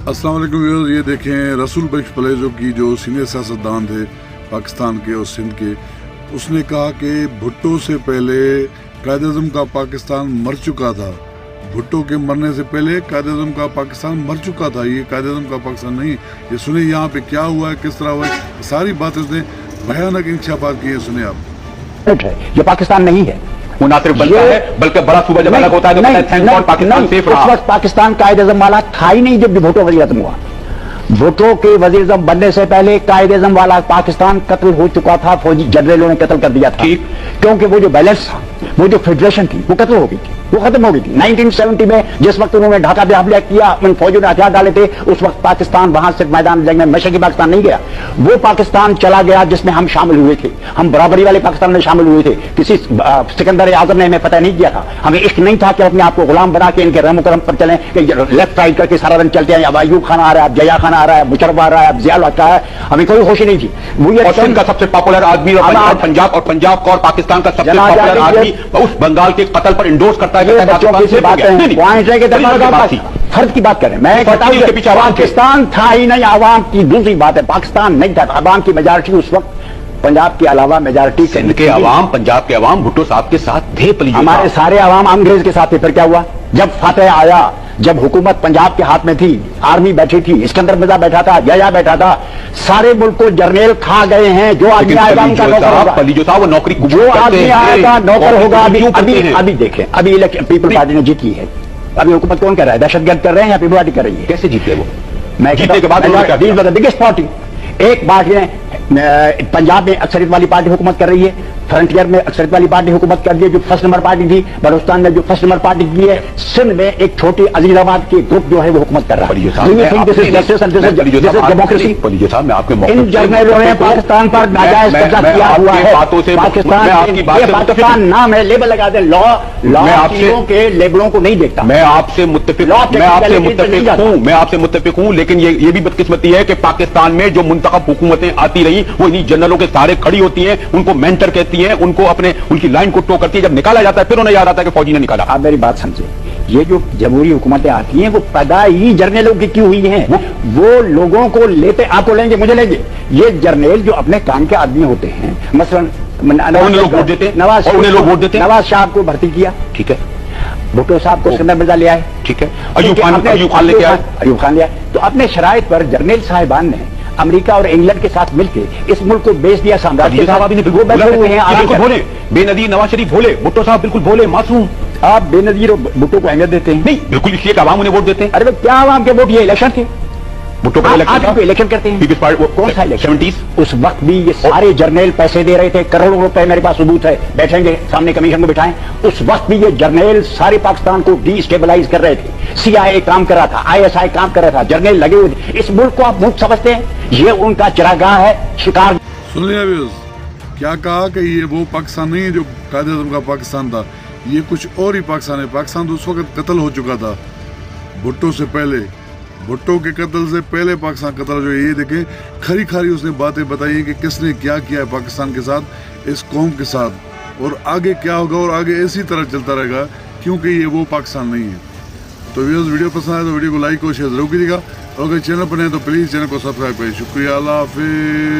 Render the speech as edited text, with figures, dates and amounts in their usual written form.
अस्सलाम वालेकुम व्यूअर्स, ये देखें रसूल बख्श पलेजो की जो सीनियर सियासतदान थे पाकिस्तान के और सिंध के, उसने कहा कि भुट्टो से पहले कायद-ए-आज़म का पाकिस्तान मर चुका था। भुट्टो के मरने से पहले कायद-ए-आज़म का पाकिस्तान मर चुका था, ये कायद-ए-आज़म का पाकिस्तान नहीं। ये सुने यहाँ पे क्या हुआ है, किस तरह हुआ है, सारी बातें उसने भयानक इंकशाफात किए। सुने आप, ये पाकिस्तान नहीं है, वो ना सिर्फ बनता है बल्कि बड़ा सूबा जब अलग होता है तो पाकिस्तान सेफ रहा। उस वक्त पाकिस्तान कायद-ए-आज़म वाला था ही नहीं जब भुट्टो वज़ीर-ए-आज़म हुआ। भुट्टो के वज़ीर-ए-आज़म बनने से पहले कायद-ए-आज़म वाला पाकिस्तान कत्ल हो चुका था, फौजी जनरलों ने कत्ल कर दिया था, क्योंकि वो जो बैलेंस था, वो जो फेडरेशन थी, वो कत्ल हो गई थी, वो खत्म हो गई थी। 1970 में जिस वक्त उन्होंने ढाका पे हमला किया, उन फौजियों ने हथियार डाले थे, उस वक्त पाकिस्तान वहां से मैदान जंग में मशरक़ी पाकिस्तान नहीं गया, वो पाकिस्तान चला गया जिसमें हम शामिल हुए थे। हम बराबरी वाले पाकिस्तान में शामिल हुए थे। किसी सिकंदर आज़म ने हमें पता नहीं किया था, हमें इश्क नहीं था कि अपने आप को गुलाम बना के इनके रहम करम पर चलें, लेफ्ट राइट करके सारा दिन चलते हैं। अब अयूब खान आ रहा है, अब जया खान आ रहा है, मुशर्रफ आ रहा है, अब जिया आ है, हमें कोई होश नहीं थी। वो ये का सबसे पॉपुलर आदमी और पंजाब और पाकिस्तान का सबसे पॉपुलर आदमी उस बंगाल के कत्ल पर इंडोर्स करता है। फर्ज की बात करें, मैं कहता हूं कि पाकिस्तान था ही नहीं, आवाम की दूसरी बात है, पाकिस्तान नहीं था। आवाम की मेजॉरिटी उस वक्त पंजाब की अलावा मेजॉरिटी सिंध के अवाम, पंजाब के अवाम भुट्टो साहब के साथ थे। हमारे सारे अवाम अंग्रेज के साथ थे। फिर क्या हुआ जब फतेह आया, जब हुकूमत पंजाब के हाथ में थी, आर्मी बैठी थी, इस्कंदर मिर्जा बैठा था, जया बैठा था, सारे मुल्क को जर्नल खा गए हैं। जो आदमी आएगा उनका नौकर होगा, वो नौकरी जो आदमी आएगा नौकर होगा। अभी देखें, अभी इलेक्शन पीपल पार्टी ने जीती है, अभी हुकूमत कौन कर रहा है? दहशतगर्द कर रहे हैं या पीपल पार्टी कर रही है? कैसे जीते वो? मैं जीतने के बाद बिगेस्ट पार्टी, एक पार्टी ने पंजाब में अक्सरियत वाली पार्टी हुकूमत कर रही है, फ्रंटियर में अक्सरियत वाली पार्टी हुकूमत कर रही है जो फर्स्ट नंबर पार्टी थी, बलूचिस्तान में जो फर्स्ट नंबर पार्टी की है, सिंध में एक छोटी अजीजाबाद की ग्रुप जो है वो हुकूमत कर रहा है। इन जर्नलों ने पाकिस्तान पर नाजायज कब्जा किया हुआ है। पाकिस्तान नाम है, लेबल लगा दे। लॉ के लेबलों को नहीं देखता। मैं आपसे मुत्तफिक हूं, लेकिन ये भी बदकिस्मती है कि पाकिस्तान में जो मुंतखब हुकूमतें आती रही वो इन्हीं जनरलों के सहारे खड़ी होती हैं, उनको मेंटर कहती हैं, उनको उनकी लाइन को टो करती है। जब निकाला जाता है फिर उन्हें याद आता है कि फौजी ने निकाला। आप मेरी बात समझे, ये जो जमहूरी हुकूमतें आती हैं वो पैदा ही जर्नलों की की हुई हैं। वो लोगों को लेते, आपको लेंगे, मुझे लेंगे। ये जर्नल जो अपने काम के आदमी होते हैं, मसलन नवाज शाह को भर्ती किया, ठीक है, भुट्टो साहब को सिकंदर मिर्जा ले आए, ठीक है, अयूब खान लेके आए, अयूब खान ले आए। तो अपने शराइत पर जर्नल साहिबान ने अमेरिका और इंग्लैंड के साथ मिलकर इस मुल्क को बेच दिया साम्राज्य। भोले बेनजीर नवाज शरीफ भोले, भुट्टो साहब बिल्कुल भोले मासूम। आप बेनजीर और भुट्टो को अहमियत देते हैं? नहीं, बिल्कुल इसलिए कि आवाम उन्हें वोट देते हैं। अरे क्या आवाम के वोट? ये इलेक्शन थे, भुट्टो को इलेक्शन करते हैं। कौन सा इलेक्शन? 70s। उस वक्त भी ये सारे जर्नल पैसे दे रहे थे, करोड़ों रुपए, मेरे पास सबूत है, बैठेंगे सामने कमीशन को बिठाएं। उस वक्त भी ये जर्नल सारे पाकिस्तान को डिस्टेबलाइज कर रहे थे। CIA काम कर रहा था, ISI काम कर रहा था, जर्नल लगे हुए थे। इस मुल्क को आप मुल्क समझते हैं? ये उनका चरागाह है, शिकार। सुन लिया क्या कहा कि ये वो पाकिस्तान नहीं है जो कायद-ए-आज़म का पाकिस्तान था, ये कुछ और ही पाकिस्तान है। पाकिस्तान तो उस वक्त कत्ल हो चुका था भुट्टो से पहले। भुट्टो के कत्ल से पहले पाकिस्तान कत्ल जो ये देखें, खरी खारी उसने बातें बताई कि किसने क्या किया है पाकिस्तान के साथ, इस कौम के साथ, और आगे क्या होगा और आगे इसी तरह चलता रहेगा, क्योंकि ये वो पाकिस्तान नहीं है। तो व्यूअर्स, वीडियो पसंद आए तो वीडियो को लाइक और शेयर जरूर कीजिएगा, और अगर चैनल पर नहीं तो प्लीज़ चैनल को सब्सक्राइब करें। शुक्रिया, अल्लाह हाफिज़।